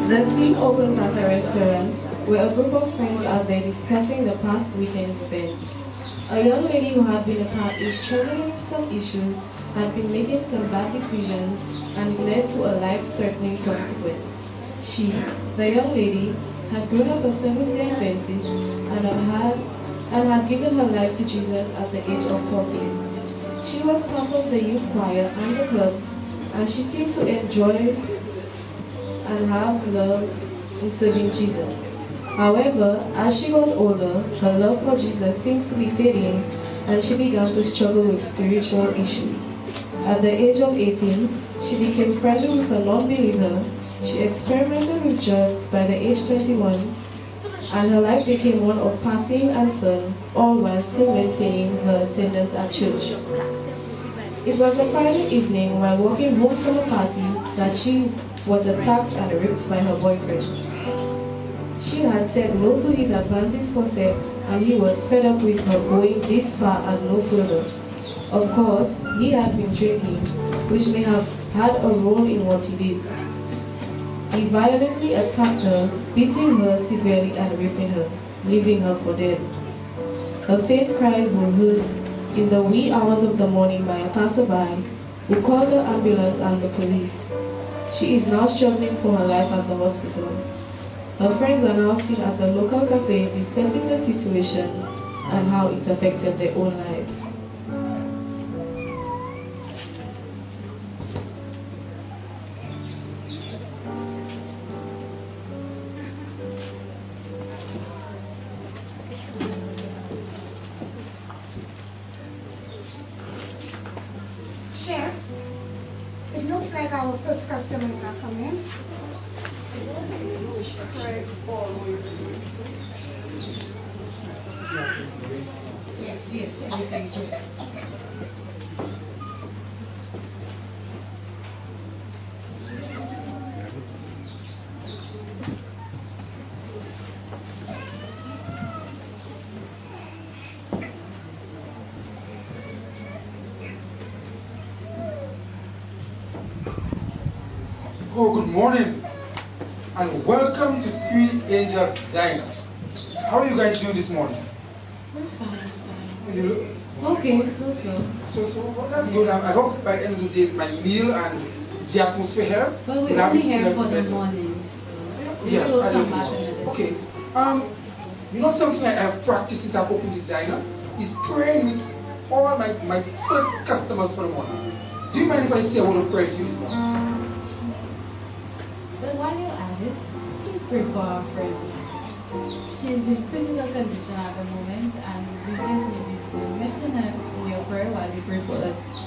The scene opens at a restaurant where a group of friends are there discussing the past weekend's events. A young lady who had been a part is struggling with some issues, had been making some bad decisions, and it led to a life-threatening consequence. She, the young lady, had grown up a Seventh-day Adventist and had given her life to Jesus at the age of 14. She was part of the youth choir and the clubs, and she seemed to enjoy and have love in serving Jesus. However, as she got older, her love for Jesus seemed to be fading, and she began to struggle with spiritual issues. At the age of 18, she became friendly with a non-believer. She experimented with drugs by the age 21, and her life became one of partying and fun, all while still maintaining her attendance at church. It was a Friday evening while walking home from a party that she was attacked and raped by her boyfriend. She had said no to his advances for sex, and he was fed up with her going this far and no further. Of course, he had been drinking, which may have had a role in what he did. He violently attacked her, beating her severely and raping her, leaving her for dead. Her faint cries were heard in the wee hours of the morning by a passerby who called the ambulance and the police. She is now struggling for her life at the hospital. Her friends are now seen at the local cafe discussing the situation and how it's affected their own lives. Chef, it looks like our first customers are coming. Yes, everything's ready. Oh, good morning, and welcome to Three Angels Diner. How are you guys doing this morning? I'm fine. You look, Okay, so. well, that's good. I hope by the end of the day, my meal and the atmosphere here. Well, will we're have only you here feel for the better. morning, so Yeah, we'll I come don't back know. another Okay. day. You know something I have practiced since I've opened this diner is praying with all my first customers for the morning. Do you mind if I say a word of prayer to you this morning? But while you're at it, please pray for our friend. She's in critical condition at the moment, and we just need you to mention her in your prayer while you pray for us.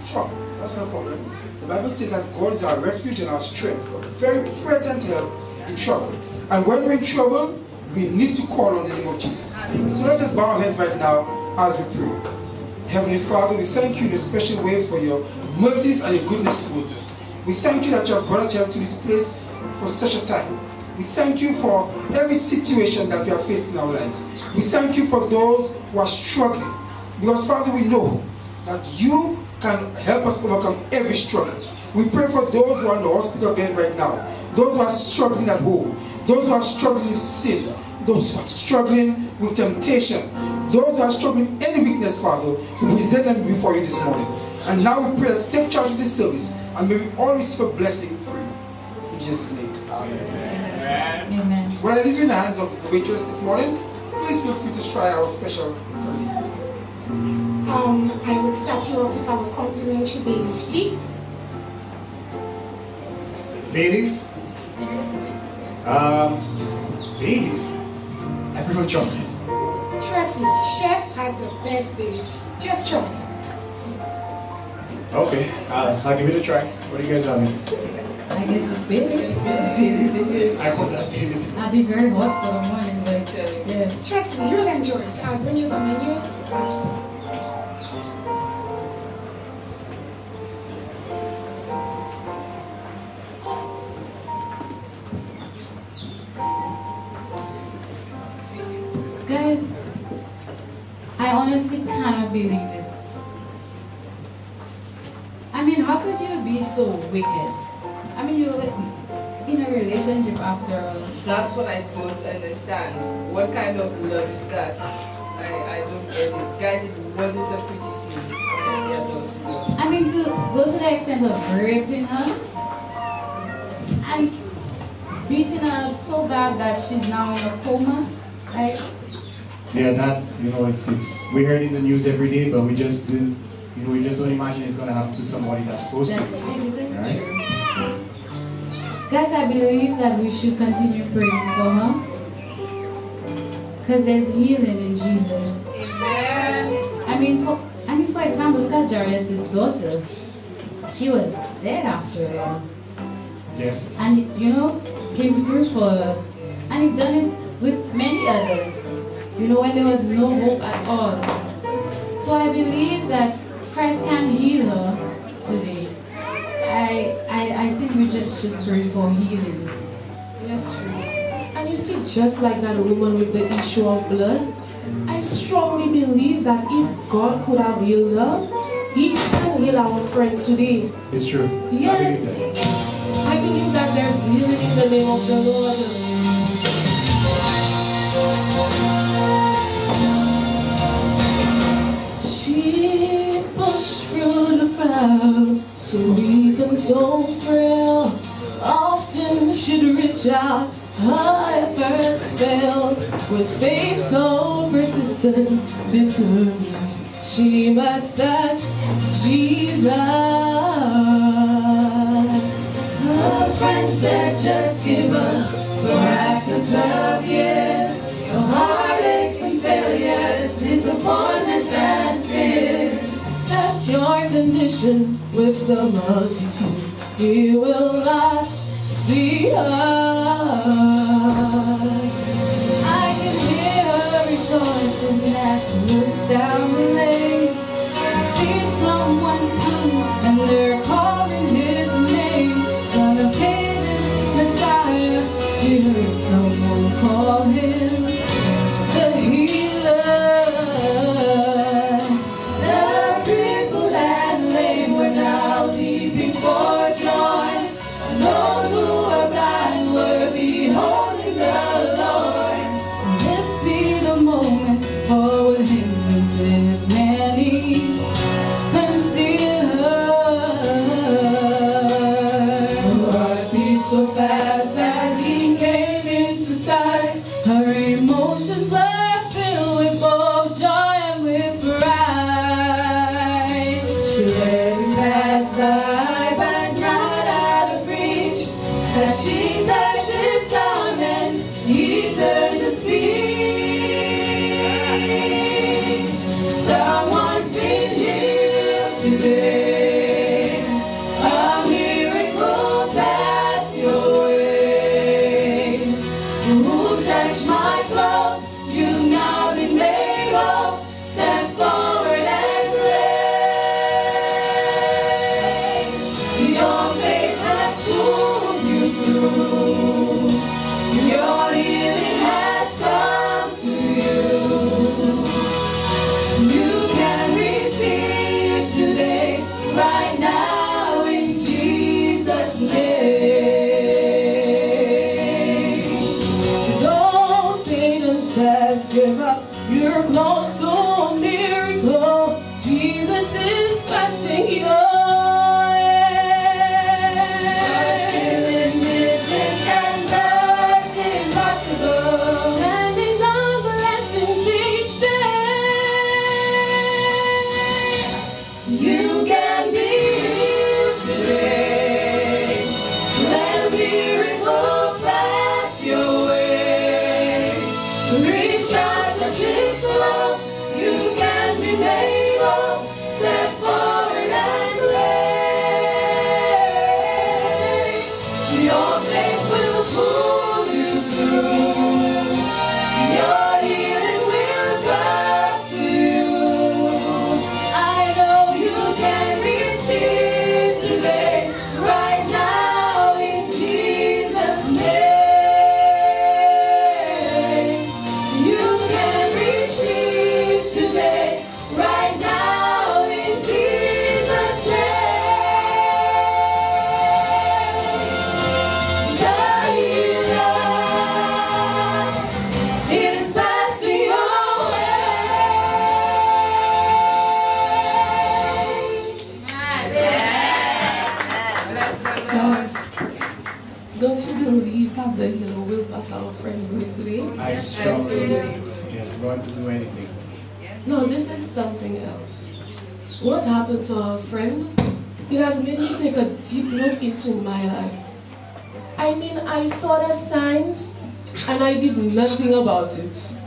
Sure, that's no problem. The Bible says that God is our refuge and our strength, a very present help in trouble. And when we're in trouble, we need to call on the name of Jesus. So let's just bow our heads right now as we pray. Heavenly Father, we thank you in a special way for your mercies and your goodness towards us. We thank you that you have brought us here to this place for such a time. We thank you for every situation that we have faced in our lives. We thank you for those who are struggling. Because Father, we know that you can help us overcome every struggle. We pray for those who are in the hospital bed right now, those who are struggling at home, those who are struggling with sin, those who are struggling with temptation, those who are struggling with any weakness, Father. We present them before you this morning. And now we pray that you take charge of this service, and may we all receive a blessing. In Jesus' name. Amen. When I leave you in the hands of the waitress this morning, please feel free to try our special for me. I will start you off with our complimentary bay leaf tea. Bay leaf? Bay leaf? I prefer chocolate. Trust me, Chef has the best bay leaf tea. Just try it out. Okay, I'll give it a try. What do you guys have? I guess it's big. I hope that's bay leaf. I'll be very hot for the morning, but yeah. Trust me, you'll enjoy it. I'll bring you the menus after. Guys, I honestly cannot believe it. I mean, how could you be so wicked? I mean, you're in a a relationship after all. That's what I don't understand. What kind of love is that? I don't get it. Guys, it wasn't a pretty scene, honestly, at the hospital. I mean, to go to the extent of raping her and beating her up so bad that she's now in a coma. Like, Yeah, that, it's we heard in the news every day, but we just didn't, we just don't imagine it's gonna happen to somebody that's supposed to. Right? guys, I believe that we should continue praying for her. Because there's healing in Jesus. Amen. I mean, for example, look at Jairus' daughter. She was dead after all. Yeah. And came through for her. And he's done it with many others. When there was no hope at all. So I believe that Christ can heal her today. I think we just should pray for healing. Yes, true. And you see, just like that woman with the issue of blood, I strongly believe that if God could have healed her, He can heal our friend today. It's true. Yes. I believe that there's healing in the name of the Lord. She pushed through the crowd, so weak and so frail. Often she'd reach out, her efforts failed. With faith so persistent, determined, she must touch Jesus. Her friend said, just give up for after 12 years. Your heartaches and failures, disappointments and fears. Accept your condition with the multitude. He will not see her. I can hear her rejoicing as she looks down the lane. She sees someone come and they're calling his name. Son of David, Messiah. She heard someone call him the healer. The crippled and lame were now leaping for joy. Those who were blind were beholding the Lord. Will this be the moment for hindrances many? Conceal her. Her heart beat so fast as he came into sight. Her emotions were filled with both joy and with pride. She let him pass by, but not out of reach. As she touched his garment, he turned to speak. Someone's been healed today. A miracle passed your way. Who touched my clothes? You've now been made whole. Step forward and play. Your faith has pulled you through. Your healing has come to you. You can receive today, right now, in Jesus' name. you believe that the healer will pass our friend's way today? I strongly believe. Yes, God to do anything. No, this is something else. What happened to our friend? It has made me take a deep look into my life. I mean, I saw the signs and I did nothing about it.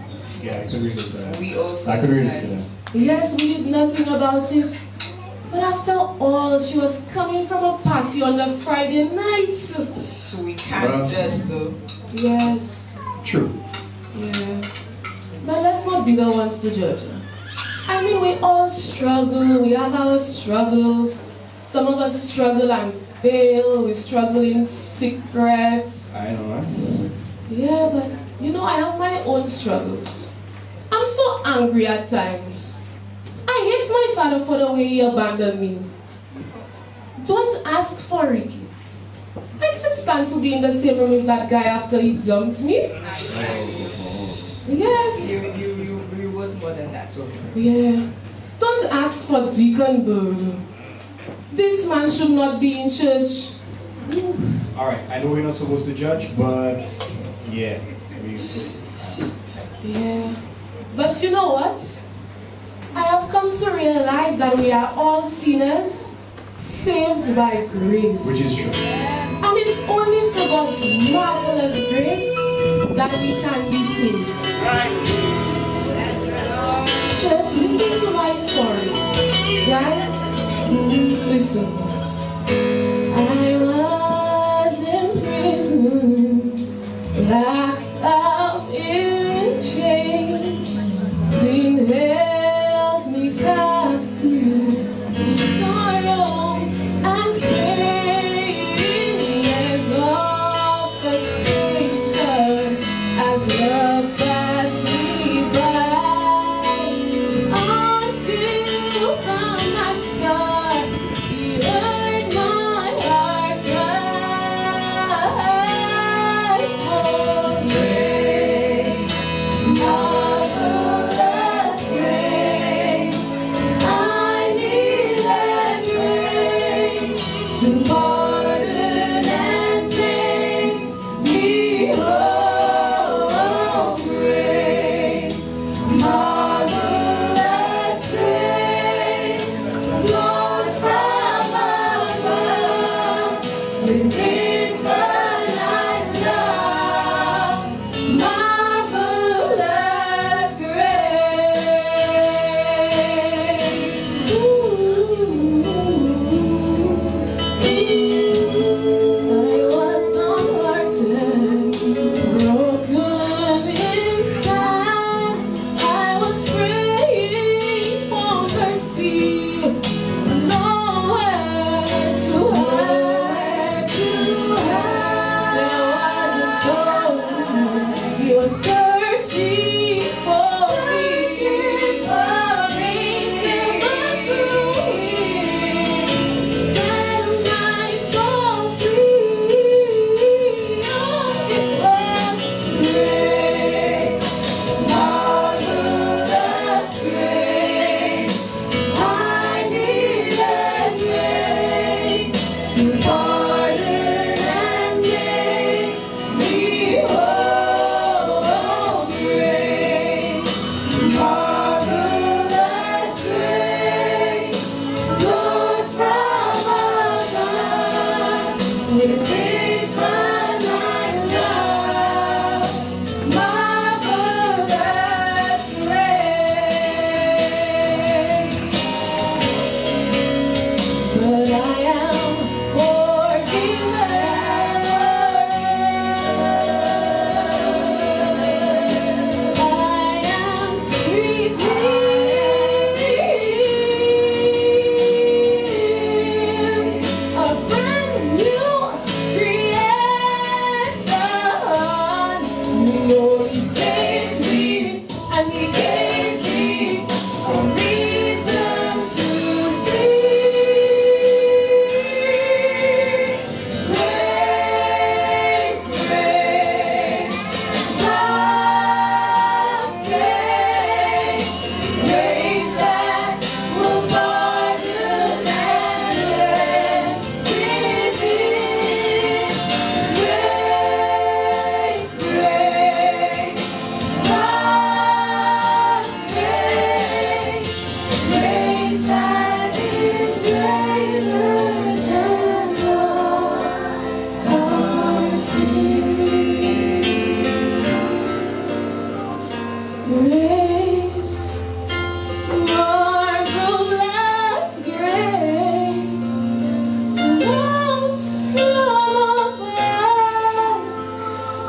Yeah, I could relate to that. We also I could relate to that. Yes, we did nothing about it. But after all, she was coming from a party on the Friday night. So we can't judge though. Yes. True. Yeah. But let's not be the ones to judge her. I mean, we all struggle. We have our struggles. Some of us struggle and fail. We struggle in secrets. I know, right? Yeah, but you know, I have my own struggles. I'm so angry at times. I hate my father for the way he abandoned me. Don't ask for Ricky. I can't stand to be in the same room with that guy after he dumped me. Yes. You worth more than that. Yeah. Don't ask for Deacon Bird. This man should not be in church. Alright, I know we're not supposed to judge, but yeah. Yeah. But you know what? I have come to realize that we are all sinners, saved by grace. Which is true. And it's only for God's marvelous grace that we can be saved. Church, listen to my story. Guys, listen. I was in prison, locked up in chains. Sin held me captive to sorrow and pain. Years of frustration as love passed me by, until the Master, He heard my heart cry. Oh,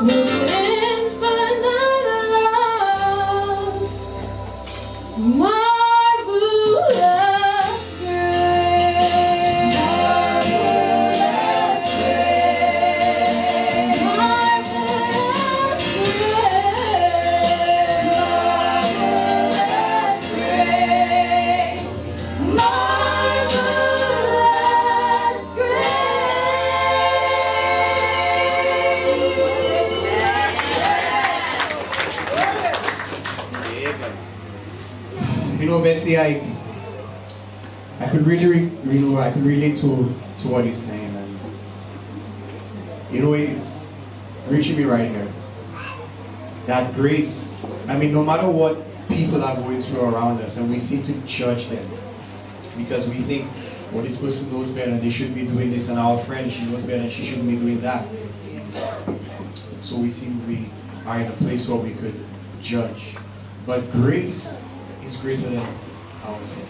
with infinite love, marvelous grace, marvelous grace, marvelous grace, marvelous You know, Betsy, I could really, I could relate to what you're saying, and you know, it's reaching me right here. That grace, I mean, no matter what people are going through around us, and we seem to judge them because we think, well, this person knows better, and they should be doing this, and our friend, she knows better, and she shouldn't be doing that. So we seem we are in a place where we could judge. But grace is greater than our sins.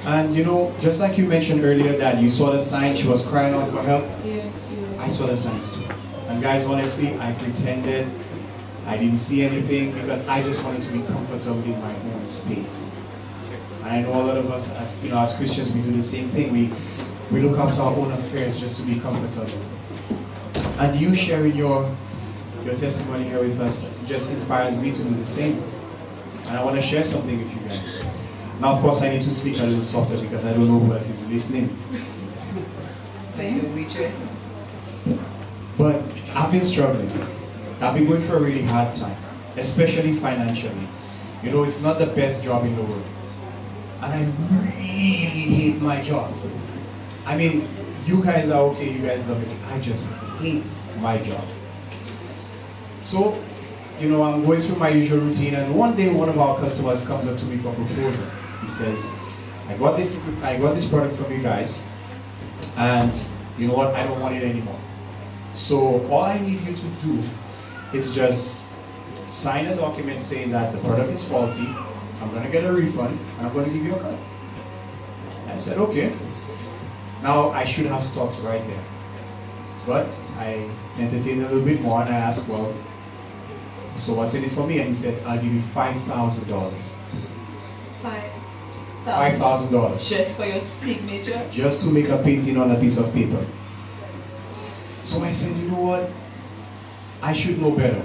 And you know, just like you mentioned earlier that you saw the sign, she was crying out for help. Yes, I saw the signs too. And guys, honestly, I pretended I didn't see anything because I just wanted to be comfortable in my own space. And I know a lot of us, you know, as Christians, we do the same thing. We look after our own affairs just to be comfortable. And you sharing your testimony here with us just inspires me to do the same. And I want to share something with you guys. Now, of course, I need to speak a little softer because I don't know who else is listening. Like a waitress. But I've been struggling. I've been going through a really hard time, especially financially. You know, it's not the best job in the world. And I really hate my job. I mean, you guys are okay, you guys love it. I just hate my job. So, you know, I'm going through my usual routine, and one day one of our customers comes up to me for a proposal. He says, I got this product from you guys, and you know what, I don't want it anymore. So all I need you to do is just sign a document saying that the product is faulty, I'm going to get a refund, and I'm going to give you a cut. I said, okay. Now I should have stopped right there. But I entertained a little bit more, and I asked, well, so what's in it for me? And he said, I'll give you $5,000. $5,000. Just for your signature? Just to make a painting on a piece of paper. So I said, you know what? I should know better.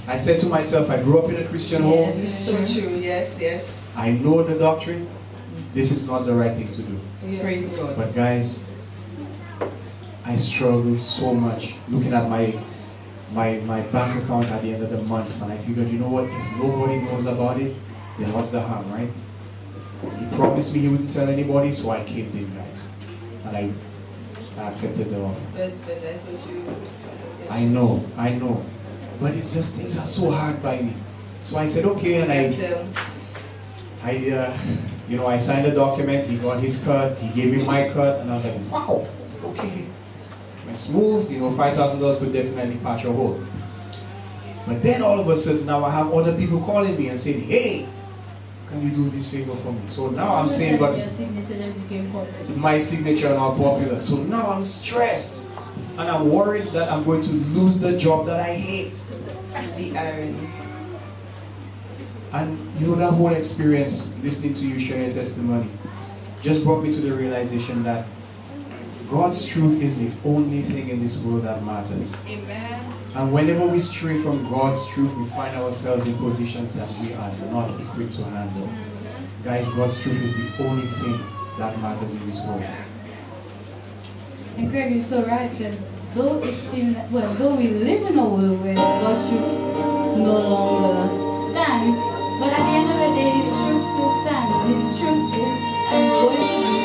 I said to myself, I grew up in a Christian home. Yes, it's so true. Yes, yes. I know the doctrine. This is not the right thing to do. yes. Praise God. But guys, I struggled so much looking at my bank account at the end of the month, and I figured, you know what, if nobody knows about it, then what's the harm, right? He promised me he wouldn't tell anybody, so I caved in, guys. And I accepted the offer. But I thought you... I know. But it's just, things are so hard by me. So I said, okay, and I signed a document, he got his cut, he gave me my cut, and I was like, wow, okay. Went smooth, you know, $5,000 would definitely patch a hole. But then all of a sudden, now I have other people calling me and saying, hey, can you do this favor for me? So now I'm saying, but your signature just became popular. my signature not popular. So now I'm stressed. And I'm worried that I'm going to lose the job that I hate. The irony. And you know, that whole experience, listening to you share your testimony, just brought me to the realization that God's truth is the only thing in this world that matters. Amen. And whenever we stray from God's truth, we find ourselves in positions that we are not equipped to handle. Guys, God's truth is the only thing that matters in this world. And Greg, you're so right, because though it seems, well, though we live in a world where God's truth no longer stands, but at the end of the day, His truth still stands. His truth is going to be,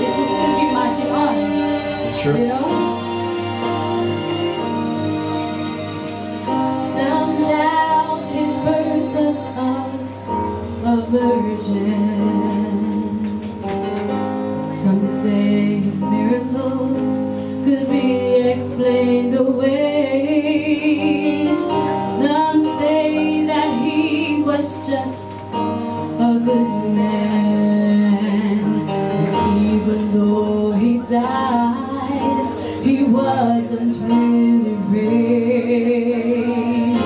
it will still be marching on. It's true. You know? Some doubt His birth was of a virgin. Some say His miracles could be explained away. Some say that He was just a good man. And even though He died, He was doesn't really rain.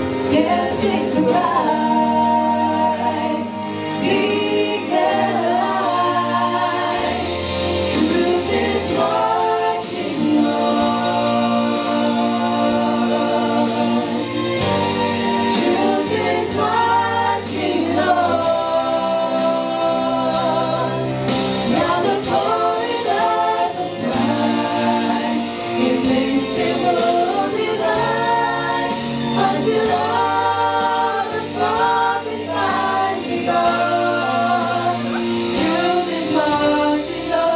Skeptics rise, speak their lies. Truth is marching on. Truth is marching on. Down the corridors of time, invincible divine, until all the cross is finally gone. Truth is marching on.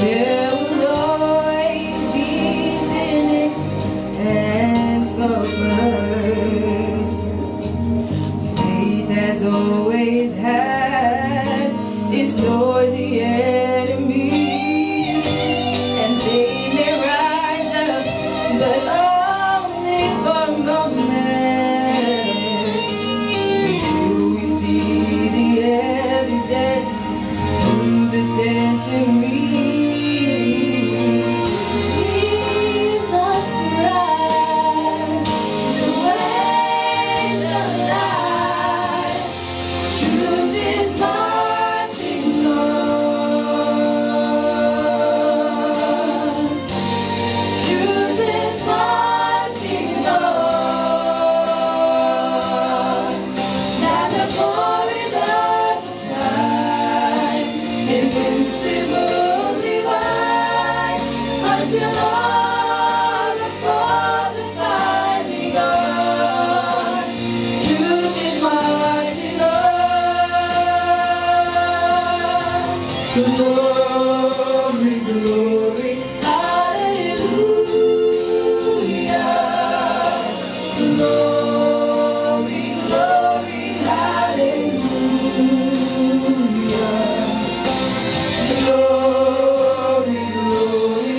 There will always be cynics and scoffers. Faith has always had its noisy enemies, and they may rise up, but only for a moment, until we see the evidence through the centuries. Jesus Christ, the way, the life. Truth is marching on. Truth is marching on. Down the corridors of time, invincible divine, until all the cross is finally gone. Truth is marching on. Glory, glory, hallelujah. Glory, glory, hallelujah. Glory, glory,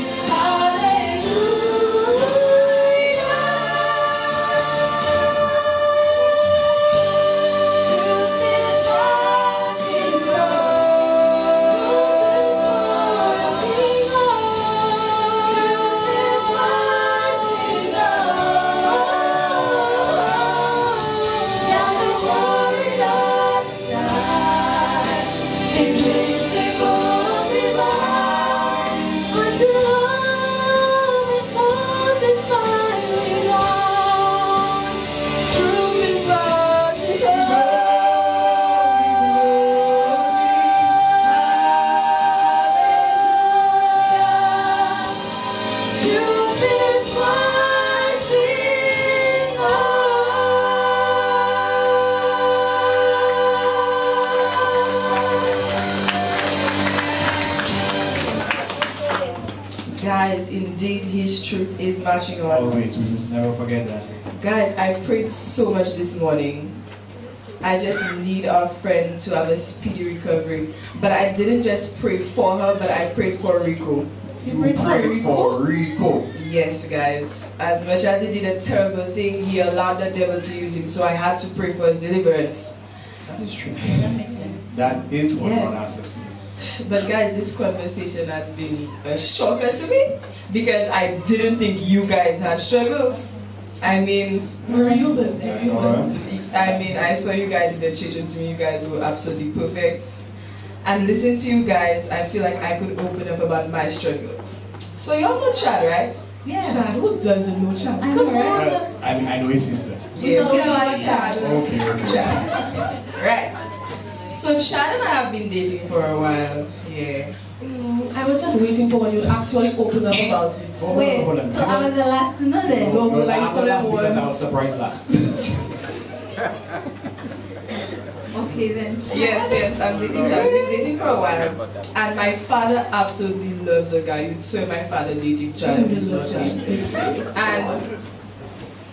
Guys, indeed, His truth is marching on. Always, we must never forget that. Guys, I prayed so much this morning. I just need our friend to have a speedy recovery. But I didn't just pray for her, but I prayed for Rico. You prayed for Rico? Rico. Yes, guys. As much as he did a terrible thing, he allowed the devil to use him. So I had to pray for his deliverance. That is true. That makes sense. That is what Yeah. God asks us to do. But guys, this conversation has been a shocker to me because I didn't think you guys had struggles. I mean, Where are you live? Where you live? I saw you guys in the church and to me you guys were absolutely perfect. And listening to you guys, I feel like I could open up about my struggles. So y'all know Chad, right? Yeah. Chad, who doesn't know Chad? I Come know, on. right? I mean, I know his sister. We're talking about Chad. Okay, okay. Chad. Right. So Chad and I have been dating for a while. Yeah. I was just waiting for when you actually open up about it. Wait, Hold on. so I was the last to know then? No, but like I'm the for last them because I was ones. surprised last. Okay then. Yes, I'm dating Chad. We've been dating for a while. And my father absolutely loves the guy. You saw my father dating Chad. I just love Chad. And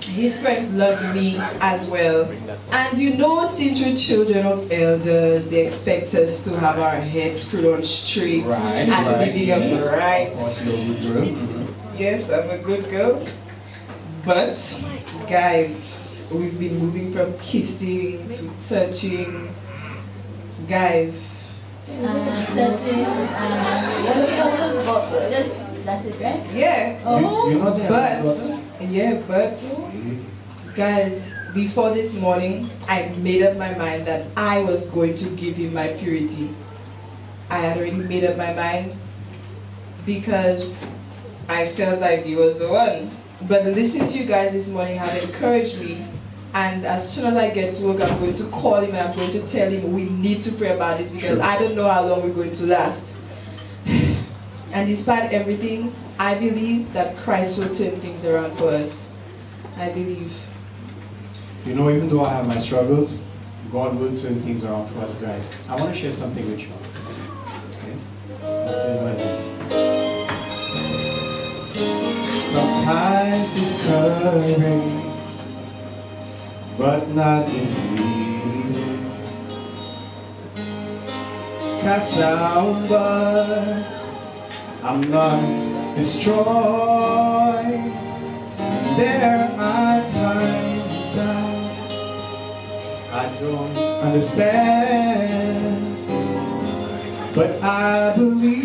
his friends love me as well. And you know, since we're children of elders, they expect us to have our heads screwed on straight and living up right. Of course, you're a good girl. Yes, I'm a good girl. But, guys, we've been moving from kissing to touching. Guys, touching, just that's it, right? Yeah. Oh, You're not there. But guys, before this morning, I made up my mind that I was going to give him my purity. I had already made up my mind because I felt like he was the one. But listening to you guys this morning have encouraged me. And as soon as I get to work, I'm going to call him and I'm going to tell him we need to pray about this because I don't know how long we're going to last. And despite everything, I believe that Christ will turn things around for us. I believe. You know, even though I have my struggles, God will turn things around for us, guys. I want to share something with you. Okay? I'll do it like this. Sometimes discouraged, but not defeated. Cast down, but I'm not destroyed. There are times I don't understand, but I believe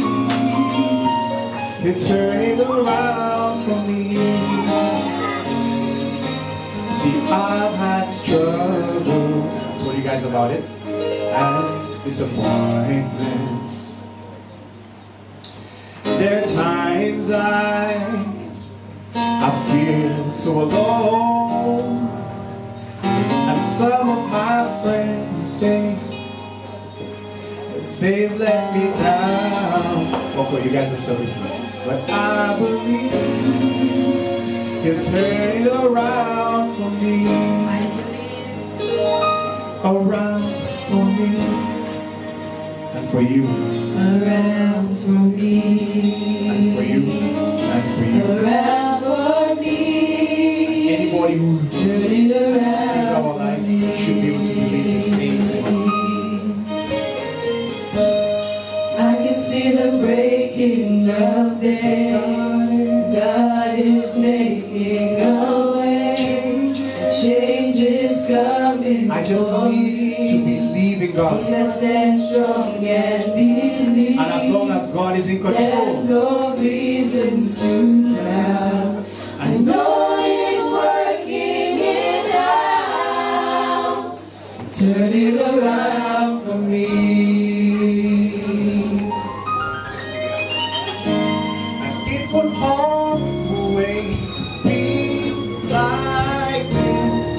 you turn it around for me. See, I've had struggles, I told you guys about it, and disappointments. There are times I feel so alone, and some of my friends, they've let me down. Okay, you guys are still with me, but I believe you'll turn it around for me. I believe. Around for me and for you. Around for me. And for you. And for you. Around for me. Anybody who Turn it around sees our life should be able to believe the same thing. I can see the breaking of day. God is making a way. Change is coming. I just need to believe in God. Just stand strong and believe. And as long as God is in There's control, no reason to doubt. I know He's working it out. Turn it around for me. and it will always be like this.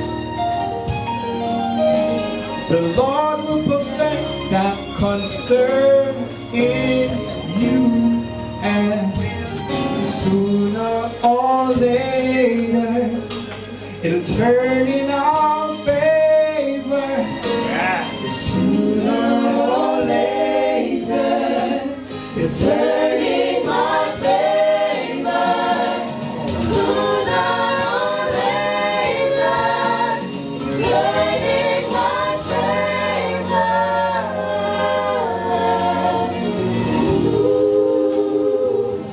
The Lord will perfect that concern in you, and sooner or later it'll turn in our favor. Sooner or later it'll turn in my favor. Sooner or later it'll turn in my favor.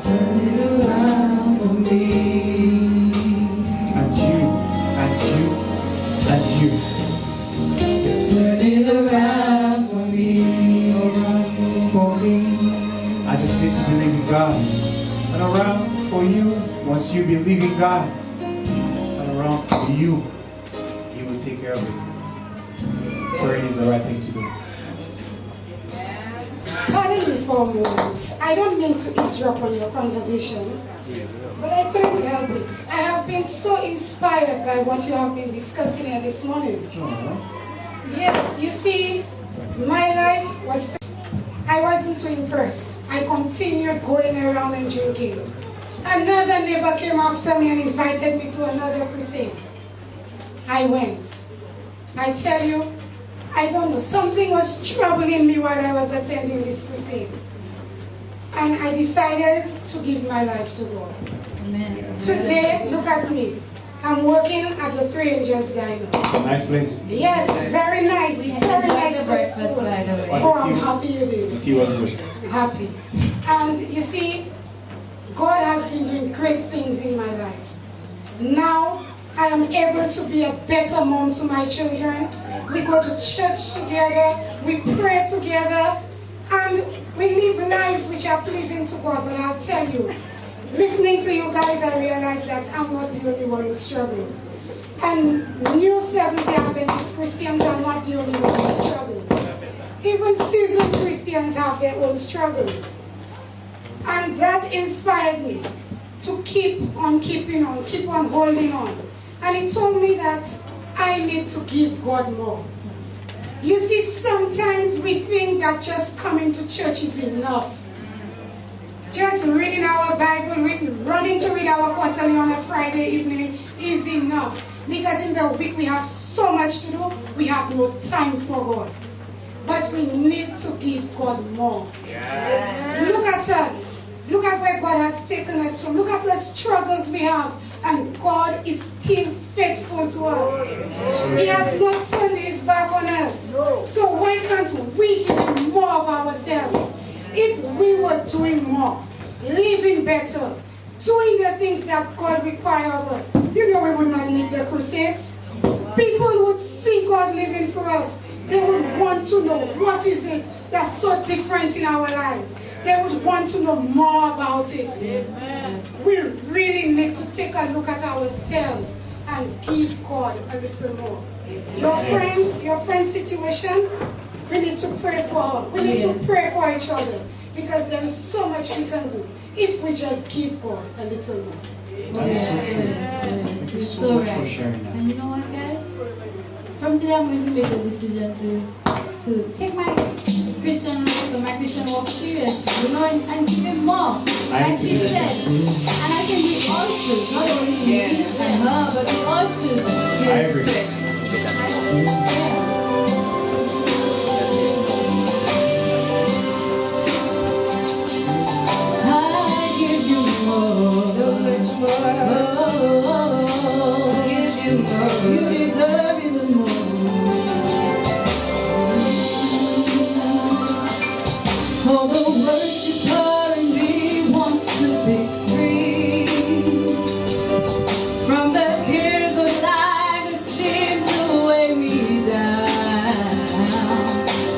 Turn it around for me. And you, and you, and you. Turn it around for me. Around for me. I just need to believe in God. And around for you. Once you believe in God, and around for you, He will take care of it. Praying is the right thing to do. Pardon me for a moment. I don't mean to eavesdrop on your conversation, but I couldn't help it. I have been so inspired by what you have been discussing here this morning. Yes, you see, my life was... I wasn't too impressed. I continued going around and drinking. Another neighbor came after me and invited me to another crusade. I went. I tell you, I don't know, something was troubling me while I was attending this crusade. And I decided to give my life to God. Amen. Today, look at me. I'm working at the Three Angels Diner. It's a nice place. Yes, very nice. We Very enjoyed nice the breakfast, food. by the way. Oh, I'm happy you did. The tea was good. Happy. And you see, God has been doing great things in my life. Now, I am able to be a better mom to my children. We go to church together. We pray together. we live lives which are pleasing to God, but I'll tell you, listening to you guys, I realize that I'm not the only one who struggles. And new Seventh-day Adventist Christians are not the only one who struggles. Even seasoned Christians have their own struggles. And that inspired me to keep on keeping on, keep on holding on. And it told me that I need to give God more. You see, sometimes we think that just coming to church is enough. Just reading our Bible, running to read our quarterly on a Friday evening is enough. Because in the week we have so much to do, we have no time for God. But we need to give God more. Yeah. Look at us. Look at where God has taken us from. Look at the struggles we have. And God is still faithful to us. He has not turned his back on us. So why can't we give him more of ourselves? If we were doing more, living better, doing the things that God requires of us, you know we would not need the crusades. People would see God living for us. They would want to know what is it that's so different in our lives. They would want to know more about it. Yes. We really need to take a look at ourselves and give God a little more. Your friend's situation, we need to pray for her. We need to pray for each other because there is so much we can do if we just give God a little more. Yes. It's so right. And you know what, guys? From today, I'm going to make a decision to take my Christian life and my Christian walk serious, you know, and give him more. Like she said, and I think we all should, not only me and her, but we all should. I agree. I give you more, So much more. oh, Give you more. you deserve even more. Oh, the worshiper in me wants to be free from the cares of life that seem to weigh me down.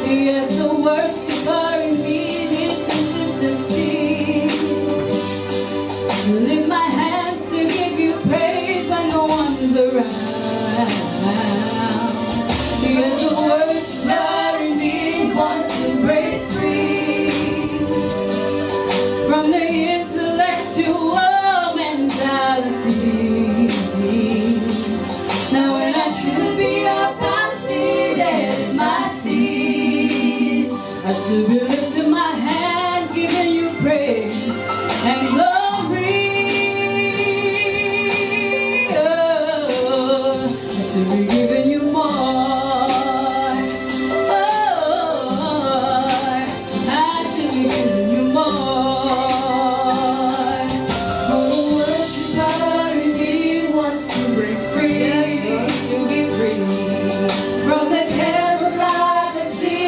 Yes, the worshiper in me needs consistency to lift my hands to give you praise when no one's around. Yes, the worshiper in me wants to break free from the intellectual mentality. Now when I should be up, I'm seated in my seat. I should be lifting my hands, giving you praise and glory. Oh, I should be giving you more.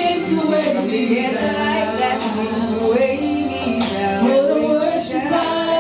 Yes, I like that seems to weigh me down. Oh, the worshiper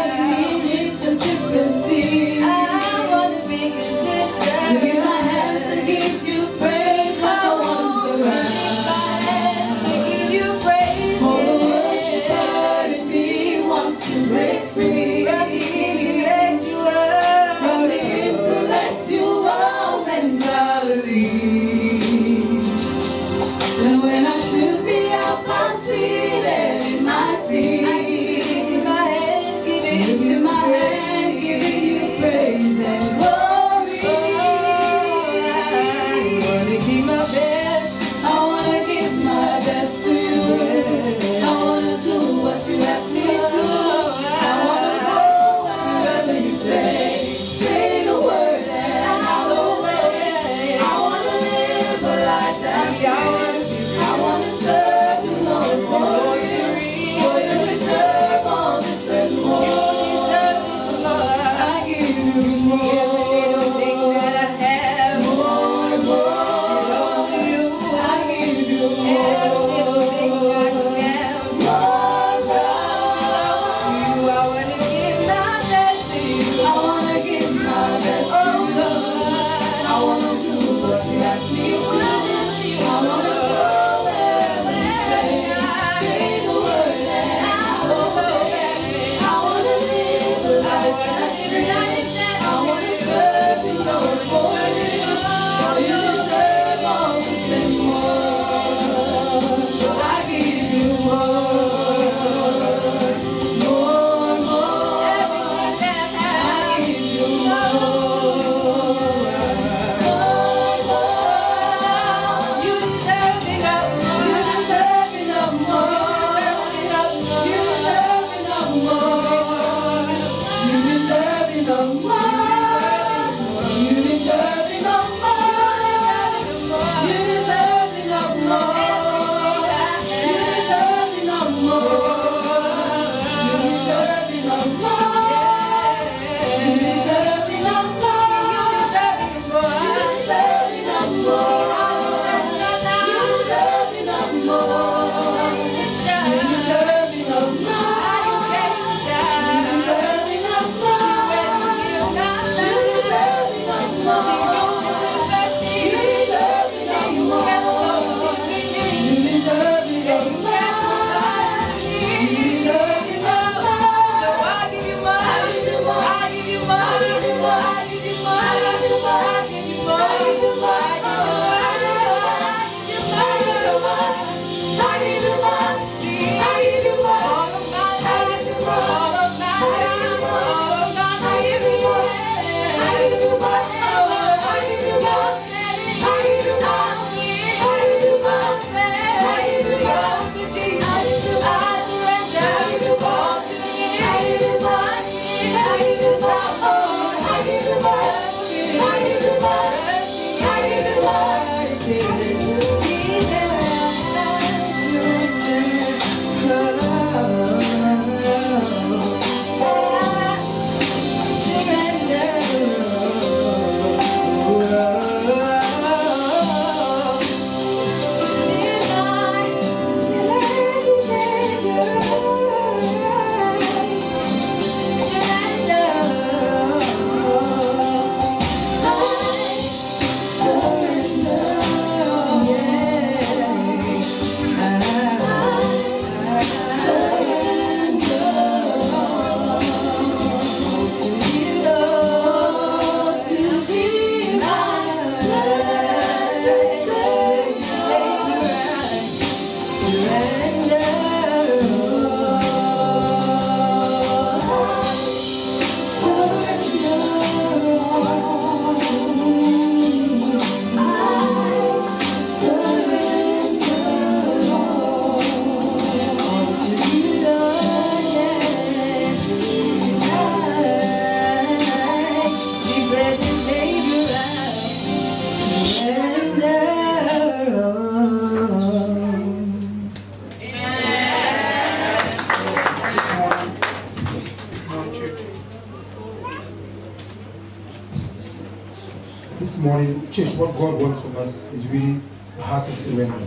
morning, church, what God wants from us is really a heart of surrender.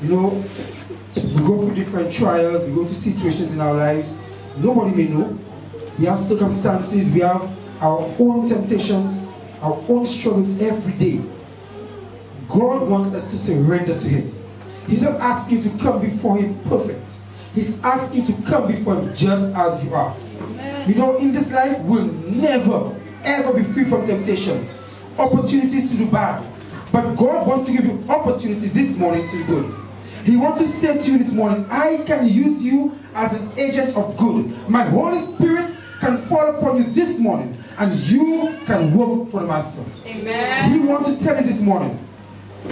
You know, we go through different trials, we go through situations in our lives. Nobody may know. We have circumstances, we have our own temptations, our own struggles every day. God wants us to surrender to Him. He's not asking you to come before Him perfect. He's asking you to come before Him just as you are. Amen. You know, in this life, we'll never, ever be free from temptations, opportunities to do bad. But God wants to give you opportunities this morning to do good. He wants to say to you this morning, I can use you as an agent of good. My Holy Spirit can fall upon you this morning, and you can work for the Master. Amen. He wants to tell you this morning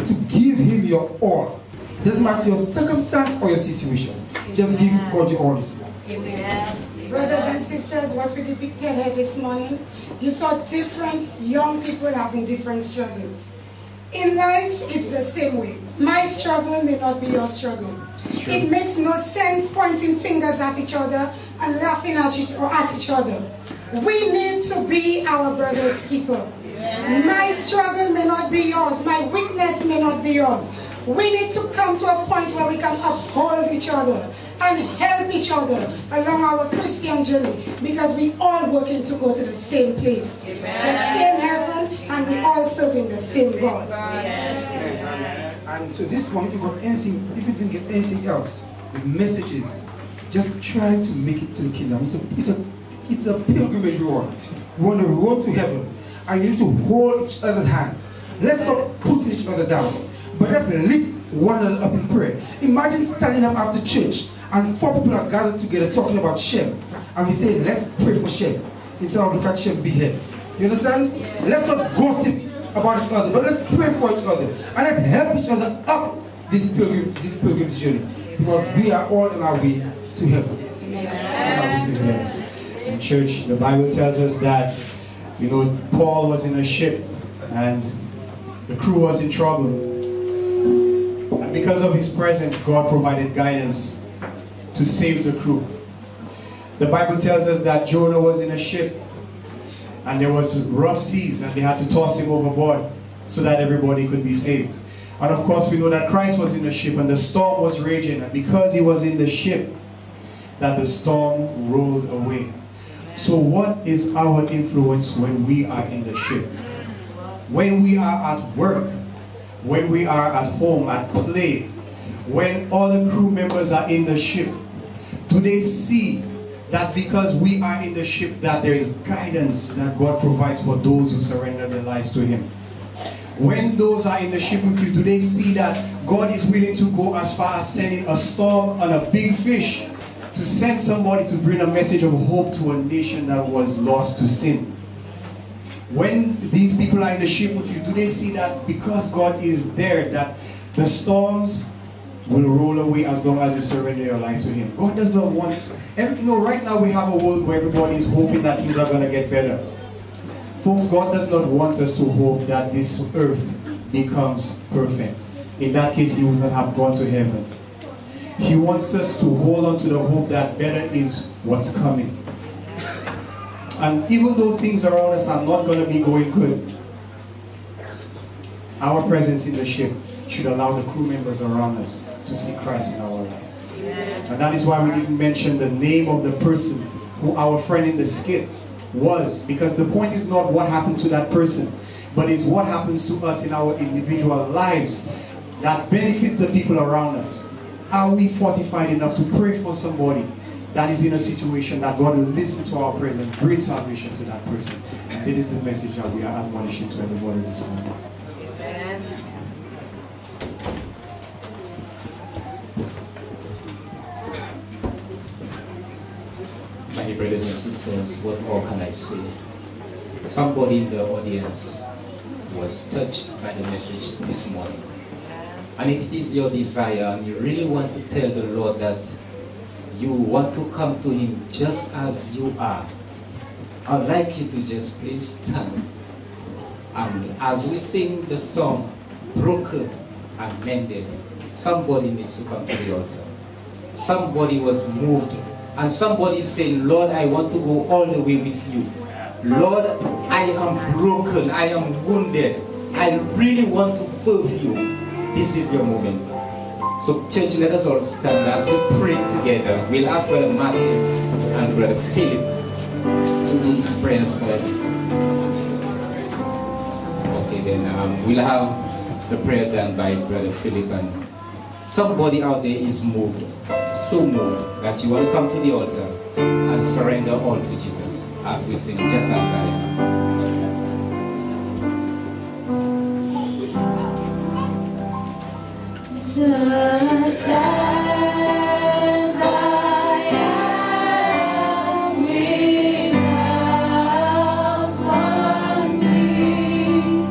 to give Him your all. Doesn't matter your circumstance or your situation. Just give God your all this morning. Amen. Brothers and sisters, what we depicted here this morning, you saw different young people having different struggles. In life, it's the same way. My struggle may not be your struggle. It makes no sense pointing fingers at each other and laughing at each other. We need to be our brother's keeper. My struggle may not be yours. My weakness may not be yours. We need to come to a point where we can uphold each other and help each other along our Christian journey, because we all working to go to the same place, the same heaven, and we all serving the same God. And so this morning, if you got anything, if you didn't get anything else, the message is just try to make it to the kingdom. It's a pilgrimage road. We're on the road to heaven, and you need to hold each other's hands. Let's not put each other down, but let's lift one another up in prayer. Imagine standing up after church and 4 people are gathered together talking about Shem, and we say, let's pray for Shem instead of look at Shem be here. You understand? Let's not gossip about each other, but let's pray for each other, and let's help each other up this pilgrim's journey, because we are all on our way to heaven. Yes. In church, the Bible tells us that, you know, Paul was in a ship and the crew was in trouble. And because of his presence, God provided guidance to save the crew. The Bible tells us that Jonah was in a ship and there was rough seas and they had to toss him overboard so that everybody could be saved. And of course we know that Christ was in the ship and the storm was raging, and because he was in the ship, that the storm rolled away. So what is our influence when we are in the ship? When we are at work, when we are at home, at play, when all the crew members are in the ship, do they see that because we are in the ship that there is guidance that God provides for those who surrender their lives to Him? When those are in the ship with you, do they see that God is willing to go as far as sending a storm on a big fish to send somebody to bring a message of hope to a nation that was lost to sin? When these people are in the ship with you, do they see that because God is there, that the storms will roll away as long as you surrender your life to Him? God does not want, you know, right now we have a world where everybody is hoping that things are going to get better. Folks, God does not want us to hope that this earth becomes perfect. In that case, He would not have gone to heaven. He wants us to hold on to the hope that better is what's coming. And even though things around us are not going to be going good, our presence in the ship should allow the crew members around us to see Christ in our life. And that is why we didn't mention the name of the person who our friend in the skit was, because the point is not what happened to that person, but it's what happens to us in our individual lives that benefits the people around us. Are we fortified enough to pray for somebody that is in a situation that God will listen to our prayers and bring salvation to that person? And it is the message that we are admonishing to everybody this morning. Amen. My brothers and sisters, what more can I say? Somebody in the audience was touched by the message this morning. And if it is your desire and you really want to tell the Lord that you want to come to Him just as you are, I'd like you to just please stand. And as we sing the song, Broken and Mended, somebody needs to come to the altar. Somebody was moved, and somebody is saying, Lord, I want to go all the way with you. Lord, I am broken, I am wounded. I really want to serve you. This is your moment. So church, let us all stand as we pray together. We'll ask Brother Martin and Brother Philip to do these prayers first. Okay, then we'll have the prayer done by Brother Philip. And somebody out there is moved, so moved, that you want to come to the altar and surrender all to Jesus as we sing Just As I Am. Just as I am, without one plea,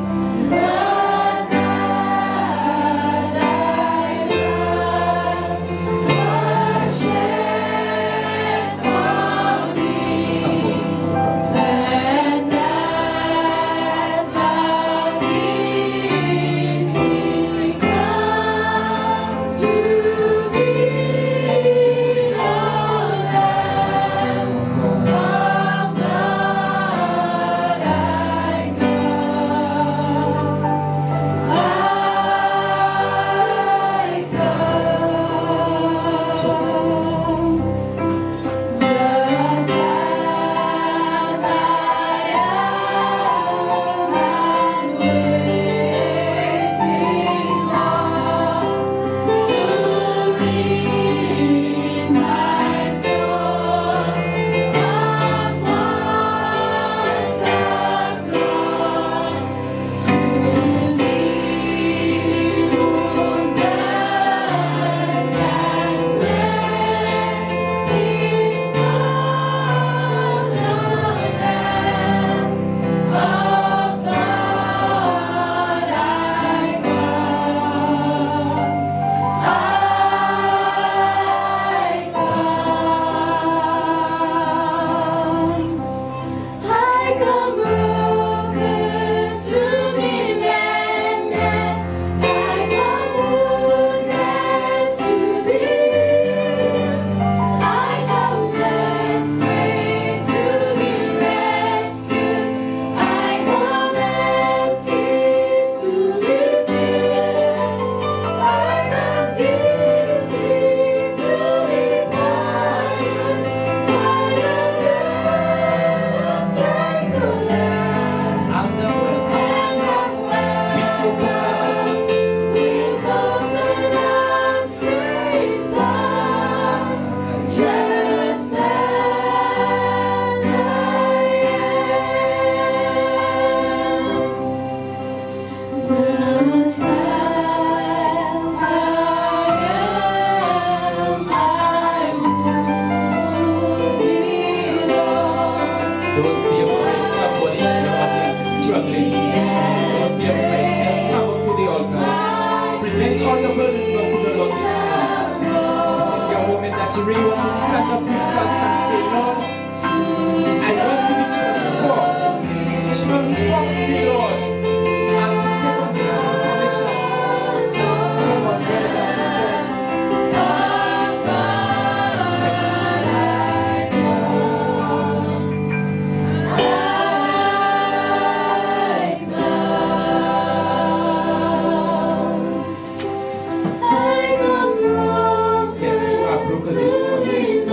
but that thy love was shed for me, and that thou bidst me come to thee, O Lamb of God, I come. Just as I am, and waiting not to read my soul upon the cross, to leave whose blood can cleanse these souls, O Lamb of God, I come broken to be mended. I come wounded to be healed. I come desperate to be rescued. I come empty to be filled. I come guilty to be pardoned by the blood of Christ the Lamb. And the With open arms, praise God, just as I am. Just as I am, I would be lost. don't be afraid, somebody in the audience is struggling. Don't be afraid, just come up to the altar. Present all your burdens unto the Lord this morning. This is your moment that you really want to stand up with God and say, Lord, I want to be transformed. Transform me, Lord. As we take up this transformation. Come on, brothers and sisters. Yes, you are broken this morning.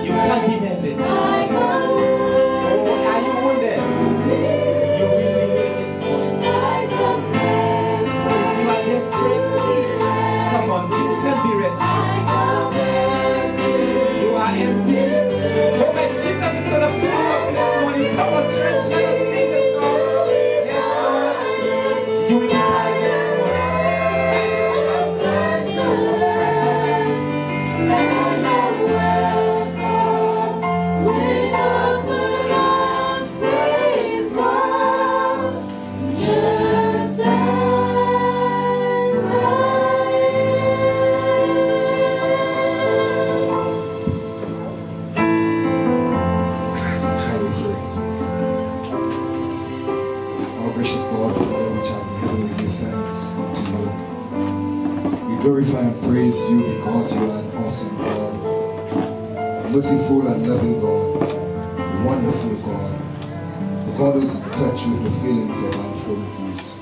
You can't be mended. Oh, are you wounded? You will be healed this morning. If you are desperate, come on, you can be rescued. You are empty. Oh, my Jesus is going to fill you up this morning. Come on, church, let us sing this song. Yes, Lord. You will be fine this morning. With open arms, praise God, just as Shall we pray? Our gracious God, Father, which art in heaven, we give thanks unto you. We glorify and praise you because you are an awesome God, a merciful and loving God, a wonderful God, a God who's in touch with the feelings of our infirmities.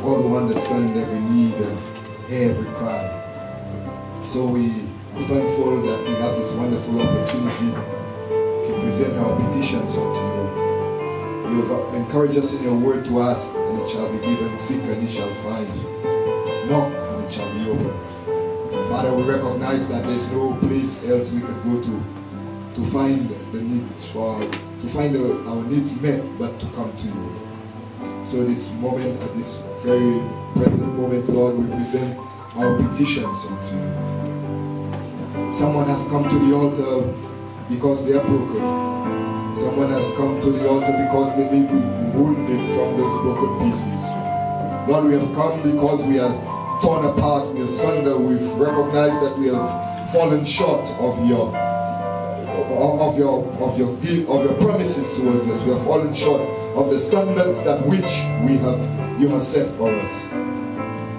God who understands every need and hear every cry. So we are thankful that we have this wonderful opportunity to present our petitions unto you. You have encouraged us in your word to ask, and it shall be given, seek, and ye shall find, knock, and it shall be opened. And Father, we recognize that there's no place else we could go to find the needs to find our needs met, but to come to you. So this moment, at this very present moment, Lord, we present our petitions unto you. Someone has come to the altar because they are broken. Someone has come to the altar because they need wounded from those broken pieces. Lord, we have come because we are torn apart, we are sundered, we've recognized that we have fallen short of your promises towards us. We have fallen short of the standards that you have set for us.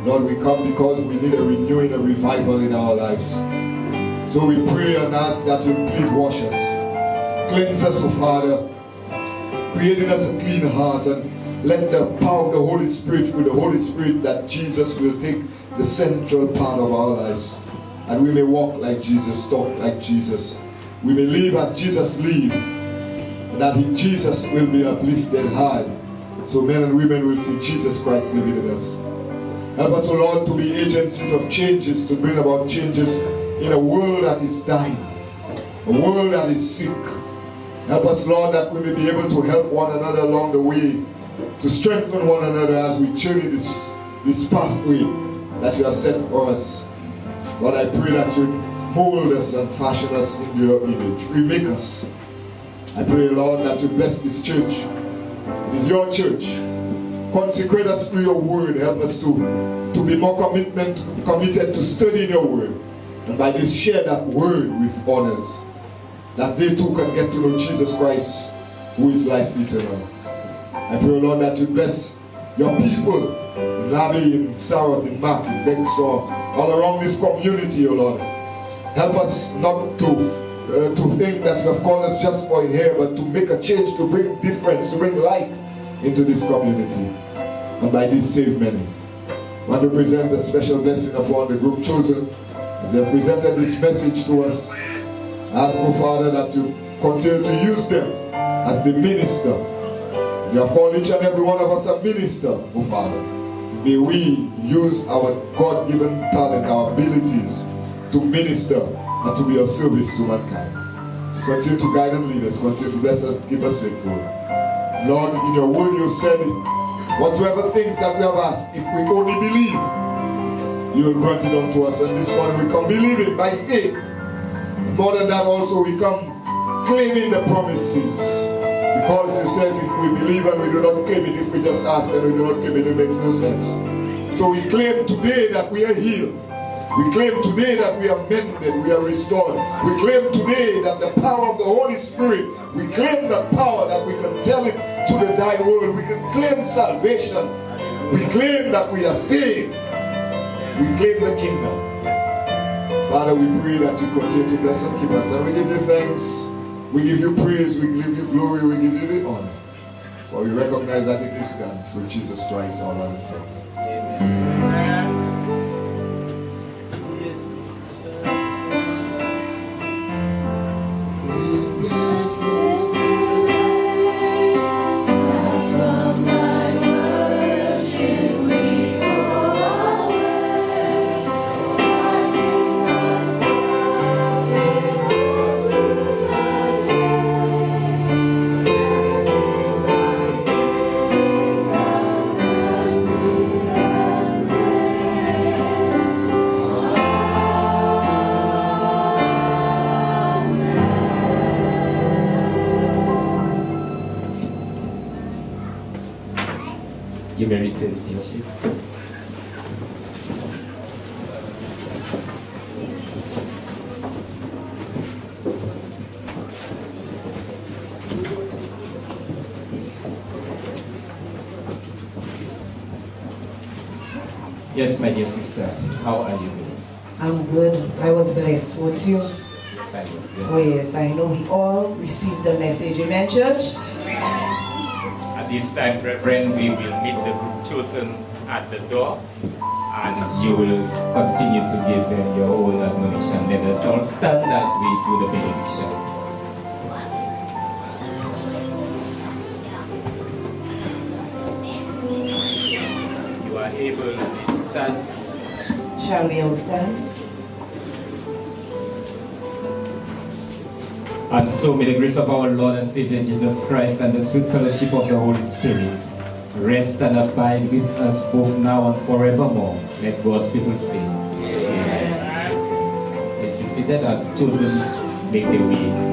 Lord, we come because we need a renewing, a revival in our lives. So we pray and ask that you please wash us. Cleanse us, O Father. Create in us a clean heart, and let the power of the Holy Spirit, through the Holy Spirit, that Jesus will take the central part of our lives. And we may walk like Jesus, talk like Jesus. We may live as Jesus lived, and that Jesus will be uplifted high, so men and women will see Jesus Christ living in us. Help us, O Lord, to be agencies of changes, to bring about changes in a world that is dying, a world that is sick. Help us, Lord, that we may be able to help one another along the way, to strengthen one another as we journey this pathway that you have set for us. Lord, I pray that you mold us and fashion us in your image. Remake us. I pray, Lord, that you bless this church. It is your church. Consecrate us through your word. Help us to be more committed to studying your word. And by this, share that word with others, that they too can get to know Jesus Christ, who is life eternal. I pray, Lord, that you bless your people in Labi, in Sarrot, in Mark, in Bexor, all around this community, O Lord. Help us not to think that you have called us just for in here, but to make a change, to bring difference, to bring light into this community. And by this, save many. I want to present a special blessing upon the group chosen as they have presented this message to us. I ask, O Father, that you continue to use them as the minister. You have called each and every one of us a minister, O Father. May we use our God-given talent, our abilities, to minister and to be of service to mankind. Continue to guide and lead us. Continue to bless us, keep us faithful. Lord, in your word you said, whatsoever things that we have asked, if we only believe, you will grant it unto us. And this morning we come believing by faith. And more than that also, we come claiming the promises. Because it says if we believe and we do not claim it, if we just ask and we do not claim it, it makes no sense. So we claim today that we are healed. We claim today that we are mended, we are restored. We claim today that the power of the Holy Spirit, we claim the power that we can tell it to the dying world. We can claim salvation. We claim that we are saved. We claim the kingdom. Father, we pray that you continue to bless and keep us. And we give you thanks. We give you praise. We give you glory. We give you the honor. For we recognize that it is done through Jesus Christ, our Lord and Savior. Amen. You may return to your seat. Yes, my dear sister, how are you doing? I'm good. I was blessed. Would you? Yes, I will. Yes. Oh yes, I know we all received the message. Amen, church? At this time, Reverend, we will meet the group chosen at the door, and you will continue to give them your own admonition. Let us all stand as we do the benediction. You are able to stand. Shall we all stand? And so may the grace of our Lord and Savior Jesus Christ and the sweet fellowship of the Holy Spirit rest and abide with us both now and forevermore. Let God's people say, Amen. Let's be seated as chosen make the way.